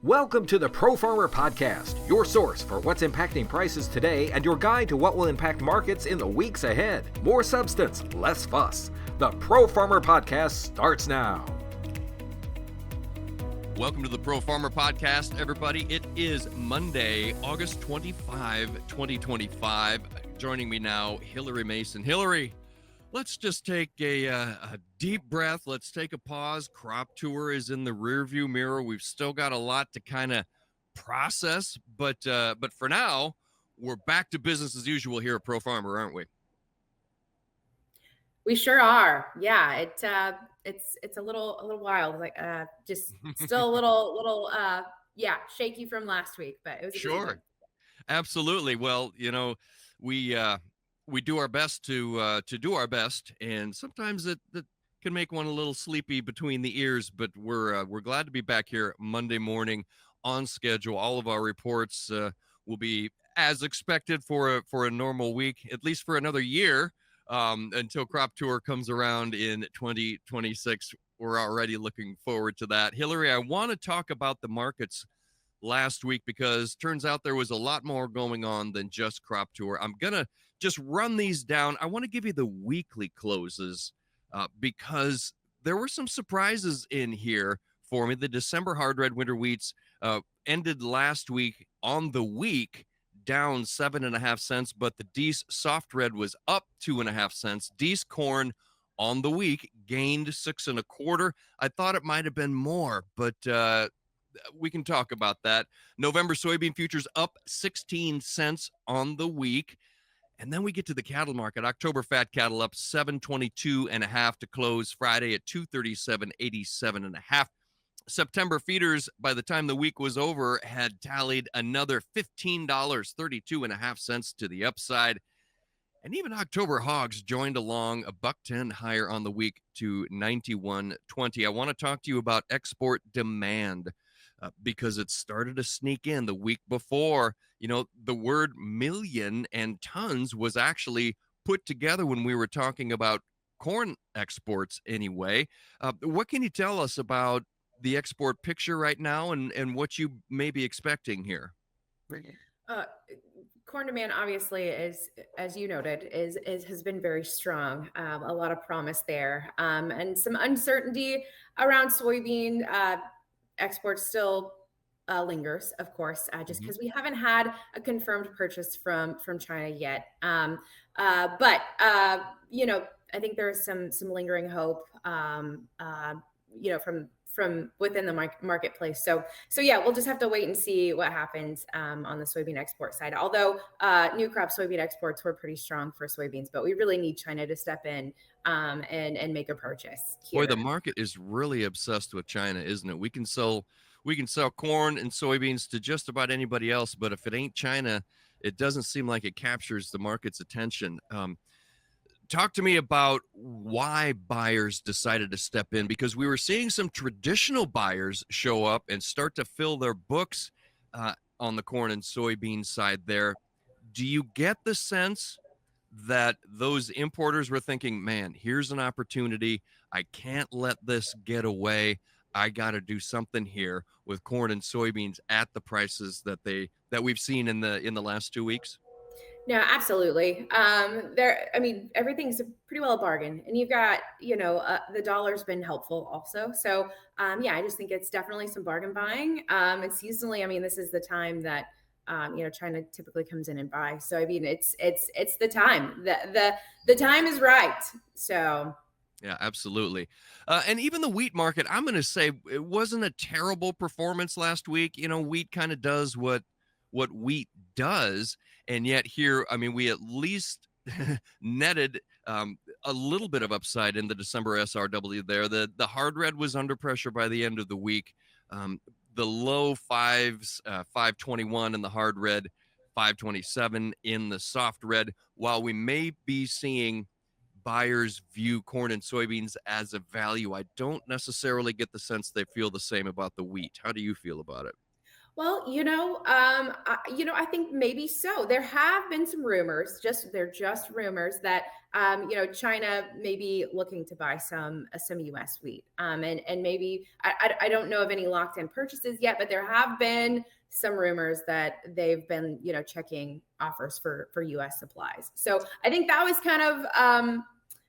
Welcome to the Pro Farmer Podcast, your source for what's impacting prices today and your guide to what will impact markets in the weeks ahead. More substance, less fuss. The Pro Farmer Podcast starts now. Welcome to the Pro Farmer Podcast, everybody. It is Monday, August 25, 2025. Joining me now, Hillary Mason. Hillary, let's just take a deep breath. Let's take a pause. Crop tour is in the rearview mirror. We've still got a lot to kind of process, but for now, we're back to business as usual here at Pro Farmer, aren't we? We sure are. Yeah, it's a little wild, like just still a little shaky from last week, but it was sure. Absolutely. Well, you know, we do our best to do our best, and sometimes it can make one a little sleepy between the ears. But we're glad to be back here Monday morning on schedule. All of our reports will be as expected for a normal week, at least for another year, until crop tour comes around in 2026. We're already looking forward to that. Hillary, I want to talk about the markets last week because turns out there was a lot more going on than just crop tour. I'm gonna just run these down. I want to give you the weekly closes because there were some surprises in here for me. The December hard red winter wheats ended last week on the week down 7.5 cents, but the Dees soft red was up 2.5 cents. Dees corn on the week gained 6.25. I thought it might have been more, but we can talk about that. November soybean futures up 16 cents on the week. And then we get to the cattle market. October fat cattle up 722.5 to close Friday at 237.87.5. September feeders, by the time the week was over, had tallied another $15.32.5 to the upside. And even October hogs joined along, $1.10 higher on the week to 91.20. I want to talk to you about export demand because it started to sneak in the week before. You know, the word million and tons was actually put together when we were talking about corn exports anyway. What can you tell us about the export picture right now and what you may be expecting here? Corn demand obviously is, as you noted, has been very strong. A lot of promise there, and some uncertainty around soybean exports still lingers, of course, just because we haven't had a confirmed purchase from China yet. But you know, I think there is some lingering hope, you know, from within the marketplace. So yeah, we'll just have to wait and see what happens on the soybean export side. Although new crop soybean exports were pretty strong for soybeans, but we really need China to step in and make a purchase here. Boy, the market is really obsessed with China, isn't it? We can sell corn and soybeans to just about anybody else, but if it ain't China, it doesn't seem like it captures the market's attention. Talk to me about why buyers decided to step in, because we were seeing some traditional buyers show up and start to fill their books on the corn and soybean side there. Do you get the sense that those importers were thinking, man, here's an opportunity. I can't let this get away. I got to do something here with corn and soybeans at the prices that we've seen in the last 2 weeks? No, absolutely. Everything's pretty well a bargain, and you've got, you know, the dollar's been helpful also. So, yeah, I just think it's definitely some bargain buying. And seasonally, I mean, this is the time that, you know, China typically comes in and buys. So, I mean, it's the time. The time is right. So. Yeah, absolutely. And even the wheat market, I'm going to say it wasn't a terrible performance last week. You know, wheat kind of does what wheat does. And yet here, I mean, we at least netted a little bit of upside in the December SRW there. The hard red was under pressure by the end of the week. The low fives, 521 in the hard red, 527 in the soft red. While we may be seeing buyers view corn and soybeans as a value, I don't necessarily get the sense they feel the same about the wheat. How do you feel about it? Well, I think maybe so. There have been some rumors, they're just rumors that China may be looking to buy some U.S. wheat, and maybe I don't know of any locked in purchases yet, but there have been some rumors that they've been checking offers for U.S. supplies. So I think that was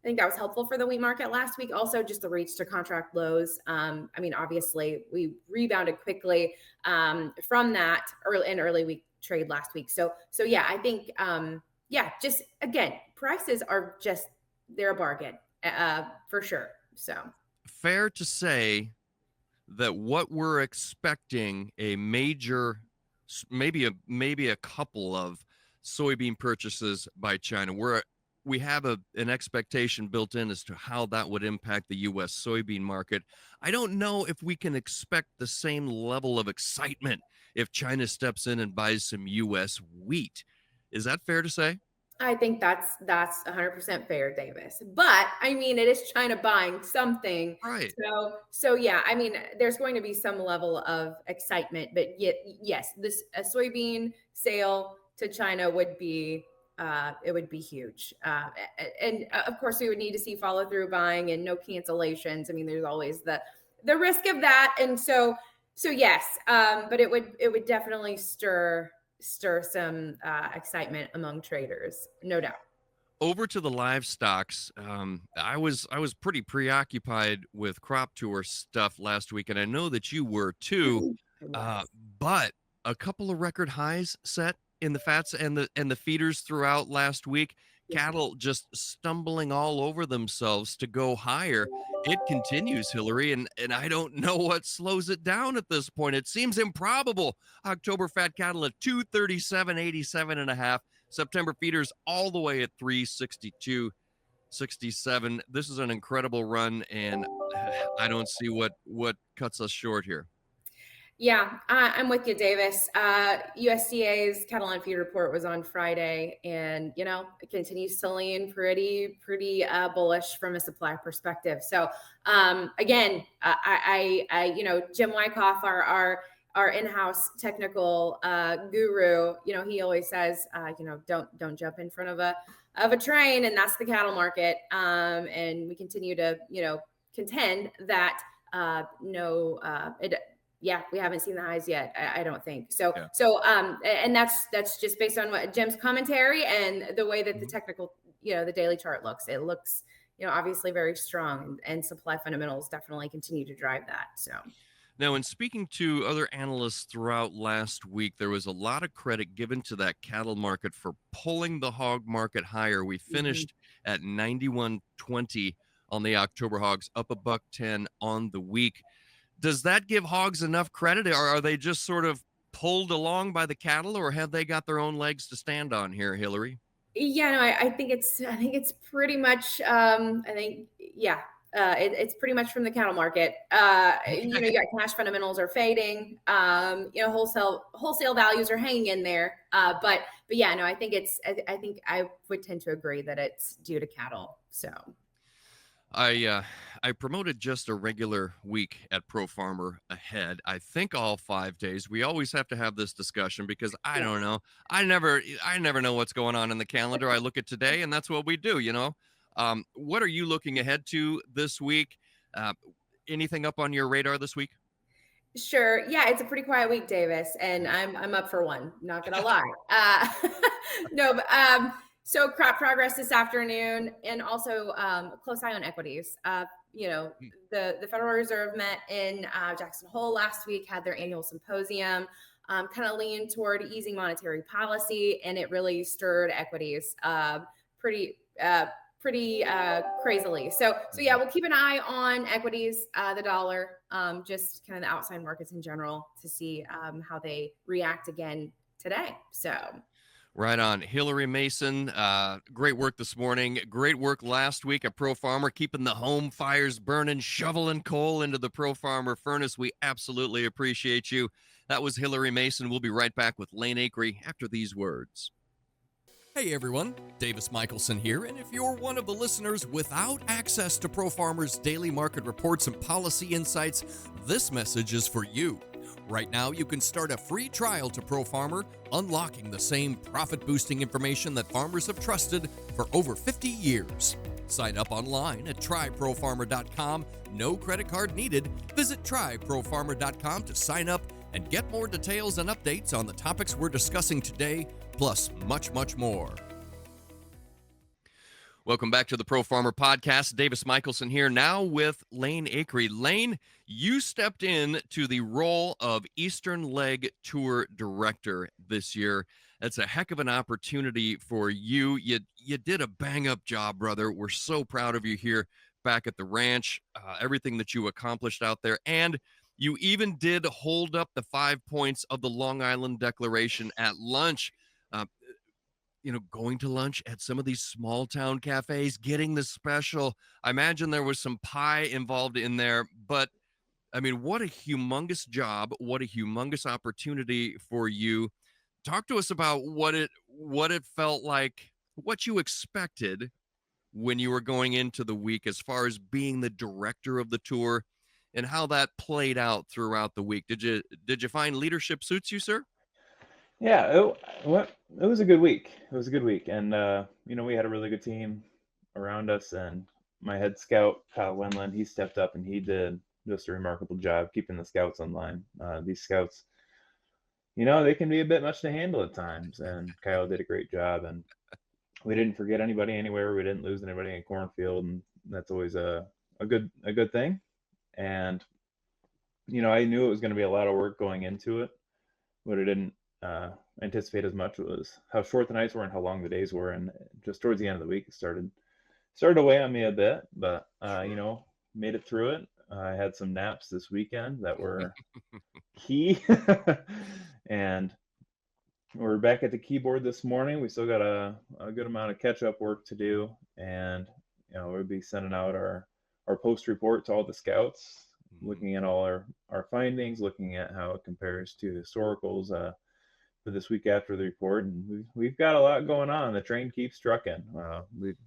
I think that was helpful for the wheat market last week. Also, just the reach to contract lows. Obviously, we rebounded quickly from that early week trade last week. So yeah, I think just again, prices are they're a bargain for sure. So Fair to say that what we're expecting a major, maybe a couple of soybean purchases by China. We have an expectation built in as to how that would impact the U.S. soybean market. I don't know if we can expect the same level of excitement if China steps in and buys some U.S. wheat. Is that fair to say? I think that's 100% fair, Davis. But I mean, it is China buying something, Right. So yeah. I mean, there's going to be some level of excitement, but yet, yes, a soybean sale to China would be it would be huge, and of course, we would need to see follow through buying and no cancellations. I mean, there's always the risk of that, and so yes, but it would definitely stir some excitement among traders, no doubt. Over to the livestocks. I was pretty preoccupied with crop tour stuff last week, and I know that you were too. It Uh, was. but a couple of record highs set in the fats and the feeders throughout last week. Yeah. Cattle just stumbling all over themselves to go higher. It continues, Hillary, and I don't know what slows it down at this point. It seems improbable. October fat cattle at 237.87 and a half. September feeders all the way at 362.67. This is an incredible run, and I don't see what cuts us short here. Yeah, I'm with you, Davis. USDA's cattle on feed report was on Friday, and it continues to lean pretty bullish from a supply perspective. So again, Jim Wyckoff, our in-house technical guru, he always says, don't jump in front of a train, and that's the cattle market. And we continue to contend that we haven't seen the highs yet. I don't think so. Yeah. So, and that's just based on what Jim's commentary and the way that the technical, the daily chart looks. It looks, obviously very strong, and supply fundamentals definitely continue to drive that. So. Now, in speaking to other analysts throughout last week, there was a lot of credit given to that cattle market for pulling the hog market higher. We finished at 91.20 on the October hogs, up $1.10 on the week. Does that give hogs enough credit, or are they just sort of pulled along by the cattle, or have they got their own legs to stand on here, Hillary? Yeah, no, I think it's pretty much, it's pretty much from the cattle market. You got cash fundamentals are fading. Wholesale values are hanging in there. But yeah, no, I think I would tend to agree that it's due to cattle. So. I promoted just a regular week at Pro Farmer ahead. I think all 5 days. We always have to have this discussion because I don't know. I never know what's going on in the calendar. I look at today, and that's what we do. What are you looking ahead to this week? Anything up on your radar this week? Sure. Yeah, it's a pretty quiet week, Davis, and I'm up for one. Not gonna lie. No, but so crop progress this afternoon, and also close eye on equities. The Federal Reserve met in Jackson Hole last week, had their annual symposium, kind of leaned toward easing monetary policy, and it really stirred equities pretty crazily. So yeah, we'll keep an eye on equities, the dollar, just kind of the outside markets in general to see how they react again today. So. Right on. Hillary Mason, great work this morning. Great work last week at Pro Farmer, keeping the home fires burning, shoveling coal into the Pro Farmer furnace. We absolutely appreciate you. That was Hillary Mason. We'll be right back with Lane Acree after these words. Hey everyone, Davis Michelson here, and if you're one of the listeners without access to ProFarmer's daily market reports and policy insights, this message is for you. Right now, you can start a free trial to ProFarmer, unlocking the same profit-boosting information that farmers have trusted for over 50 years. Sign up online at tryprofarmer.com. No credit card needed. Visit tryprofarmer.com to sign up and get more details and updates on the topics we're discussing today, plus much, much more. Welcome back to the Pro Farmer Podcast. Davis Michelson here, now with Lane Acree. Lane, you stepped in to the role of Eastern Leg Tour Director this year. That's a heck of an opportunity for you. You did a bang-up job, brother. We're so proud of you here back at the ranch, everything that you accomplished out there. And you even did hold up the 5 points of the Long Island Declaration at lunch. Going to lunch at some of these small town cafes, getting the special. I imagine there was some pie involved in there, but I mean, what a humongous job. What a humongous opportunity for you. Talk to us about what it felt like, what you expected when you were going into the week as far as being the director of the tour and how that played out throughout the week. Did you find leadership suits you, sir? Yeah, it was a good week. It was a good week. And, we had a really good team around us. And my head scout, Kyle Wenland, he stepped up and he did just a remarkable job keeping the scouts in line. These scouts, they can be a bit much to handle at times. And Kyle did a great job. And we didn't forget anybody anywhere. We didn't lose anybody in a cornfield. And that's always a good thing. And, I knew it was going to be a lot of work going into it. What I didn't anticipate as much was how short the nights were and how long the days were, and just towards the end of the week it started to weigh on me a bit, but made it through it. I had some naps this weekend that were key. And we're back at the keyboard this morning. We still got a good amount of catch-up work to do, and we'll be sending out our post report to all the scouts, looking at all our findings, looking at how it compares to historicals for this week after the report. And we've got a lot going on. The train keeps trucking. We've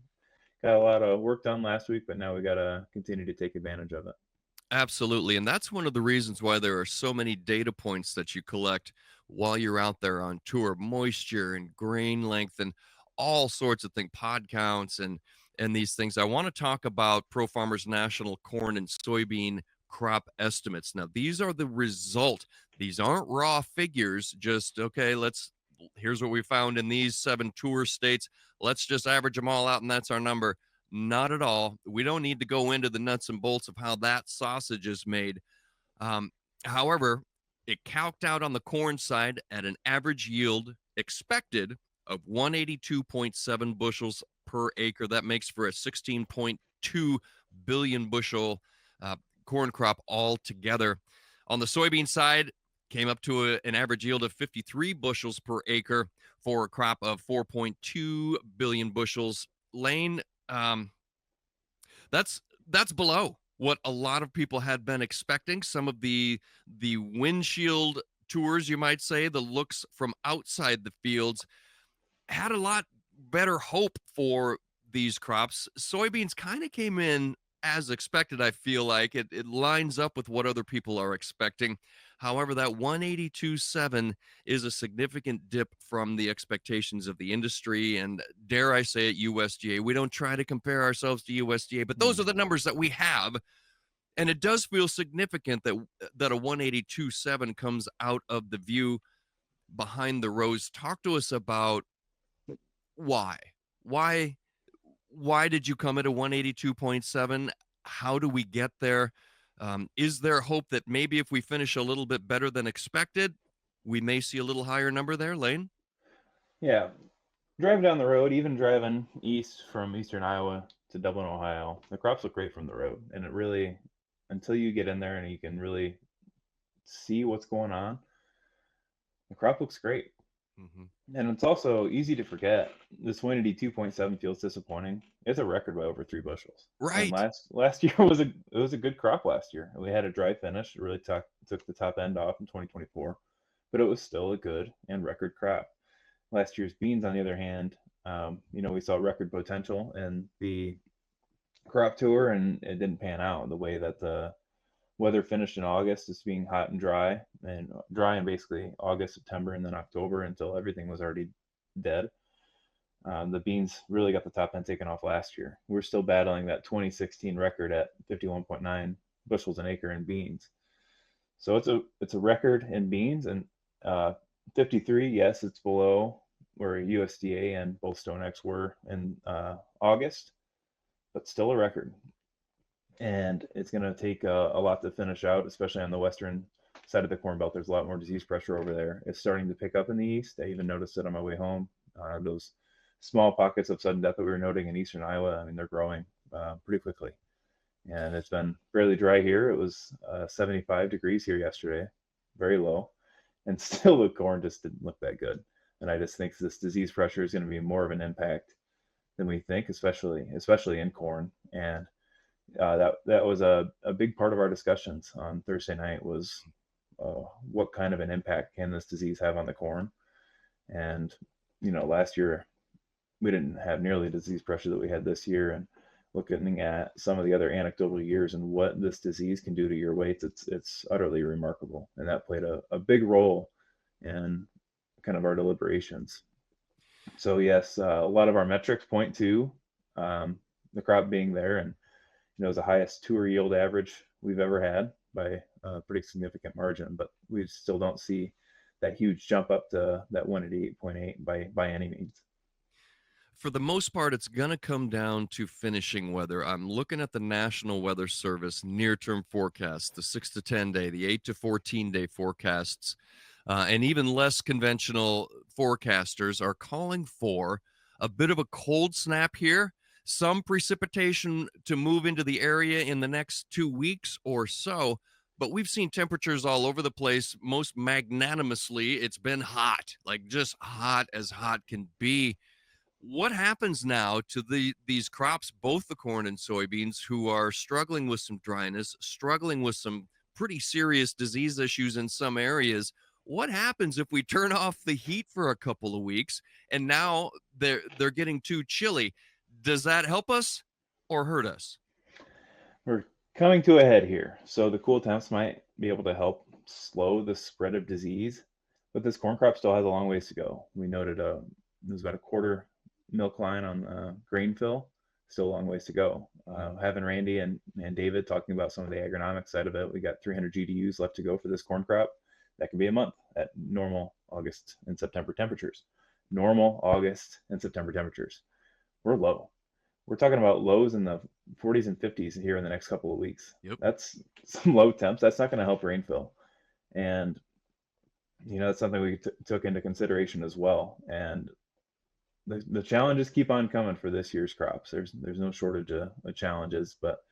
got a lot of work done last week, but now we got to continue to take advantage of it. Absolutely. And that's one of the reasons why there are so many data points that you collect while you're out there on tour: moisture and grain length and all sorts of things, pod counts and these things. I want to talk about Pro Farmers National corn and soybean crop estimates. Now, these are the result. These aren't raw figures, just, okay, here's what we found in these 7 tour states. Let's just average them all out and that's our number. Not at all. We don't need to go into the nuts and bolts of how that sausage is made. However, it calced out on the corn side at an average yield expected of 182.7 bushels per acre. That makes for a 16.2 billion bushel corn crop altogether. On the soybean side, came up to an average yield of 53 bushels per acre for a crop of 4.2 billion bushels. Lane, that's below what a lot of people had been expecting. Some of the windshield tours, you might say, the looks from outside the fields, had a lot better hope for these crops. Soybeans kind of came in as expected. I feel like it lines up with what other people are expecting. However, that 182.7 is a significant dip from the expectations of the industry, and dare I say it, USDA. We don't try to compare ourselves to USDA, but those are the numbers that we have, and it does feel significant that a 182.7 comes out of the view behind the rows. Talk to us about why did you come at a 182.7? How do we get there? Is there hope that maybe if we finish a little bit better than expected, we may see a little higher number there, Lane? Yeah. Driving down the road, even driving east from eastern Iowa to Dublin, Ohio, the crops look great from the road. And it really, until you get in there and you can really see what's going on, the crop looks great. Mm-hmm. And it's also easy to forget. This 182.7 feels disappointing. It's a record by over 3 bushels. Right. And last year was a good crop last year. We had a dry finish. It really took the top end off in 2024, but it was still a good and record crop. Last year's beans, on the other hand, We saw record potential in the crop tour, and it didn't pan out the way that the weather finished in August, just being hot and dry in basically August, September, and then October until everything was already dead. The beans really got the top end taken off last year. We're still battling that 2016 record at 51.9 bushels an acre in beans. So it's a record in beans, and 53, yes, it's below where USDA and both StoneX were in August, but still a record. And it's going to take a lot to finish out, especially on the western side of the Corn Belt. There's a lot more disease pressure over there. It's starting to pick up in the east. I even noticed it on my way home. Those small pockets of sudden death that we were noting in eastern Iowa, I mean, they're growing pretty quickly. And it's been fairly dry here. It was 75 degrees here yesterday, very low. And still the corn just didn't look that good. And I just think this disease pressure is going to be more of an impact than we think, especially in corn. And that was a big part of our discussions on Thursday night was what kind of an impact can this disease have on the corn? And, last year we didn't have nearly the disease pressure that we had this year. And looking at some of the other anecdotal years and what this disease can do to your weights, it's utterly remarkable. And that played a big role in kind of our deliberations. So yes, a lot of our metrics point to the crop being there, and it was the highest tour yield average we've ever had by a pretty significant margin, but we still don't see that huge jump up to that 188.8 by any means. For the most part, it's going to come down to finishing weather. I'm looking at the National Weather Service near-term forecasts, the 6 to 10 day, the 8 to 14 day forecasts, and even less conventional forecasters are calling for a bit of a cold snap here, some precipitation to move into the area in the next 2 weeks or so. But we've seen temperatures all over the place. Most magnanimously, it's been hot, like just hot as hot can be. What happens now to these crops, both the corn and soybeans, who are struggling with some dryness, struggling with some pretty serious disease issues in some areas? What happens if we turn off the heat for a couple of weeks and now they're getting too chilly? Does that help us or hurt us? We're coming to a head here. So the cool temps might be able to help slow the spread of disease, but this corn crop still has a long ways to go. We noted there's about a quarter milk line on grain fill, still a long ways to go. Having Randy and David talking about some of the agronomic side of it, we got 300 GDUs left to go for this corn crop. That could be a month at normal August and September temperatures. Normal August and September temperatures. We're low. We're talking about lows in the 40s and 50s here in the next couple of weeks. Yep. That's some low temps. That's not going to help rain fill. And, that's something we took into consideration as well. And the challenges keep on coming for this year's crops. There's no shortage of challenges, but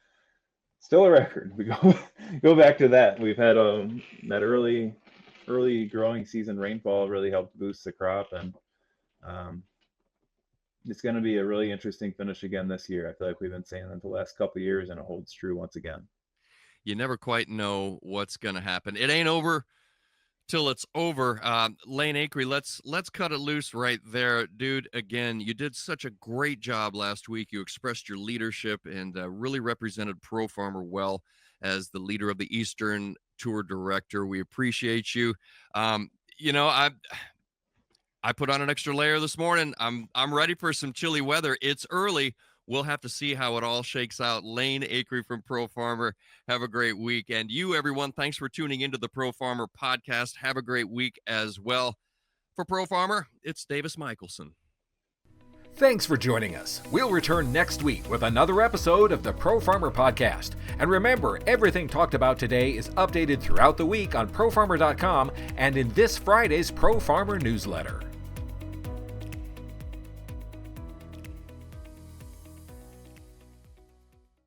still a record. We go back to that. We've had that early growing season rainfall really helped boost the crop, and it's going to be a really interesting finish again this year. I feel like we've been saying that the last couple of years, and it holds true once again. You never quite know what's going to happen. It ain't over till it's over. Lane Acree, let's cut it loose right there, dude. Again, you did such a great job last week. You expressed your leadership and really represented Pro Farmer well as the leader of the Eastern Tour Director. We appreciate you. I put on an extra layer this morning. I'm ready for some chilly weather. It's early. We'll have to see how it all shakes out. Lane Acree from Pro Farmer, have a great week. And you, everyone, thanks for tuning into the Pro Farmer podcast. Have a great week as well. For Pro Farmer, it's Davis Michelson. Thanks for joining us. We'll return next week with another episode of the Pro Farmer Podcast. And remember, everything talked about today is updated throughout the week on profarmer.com and in this Friday's Pro Farmer newsletter.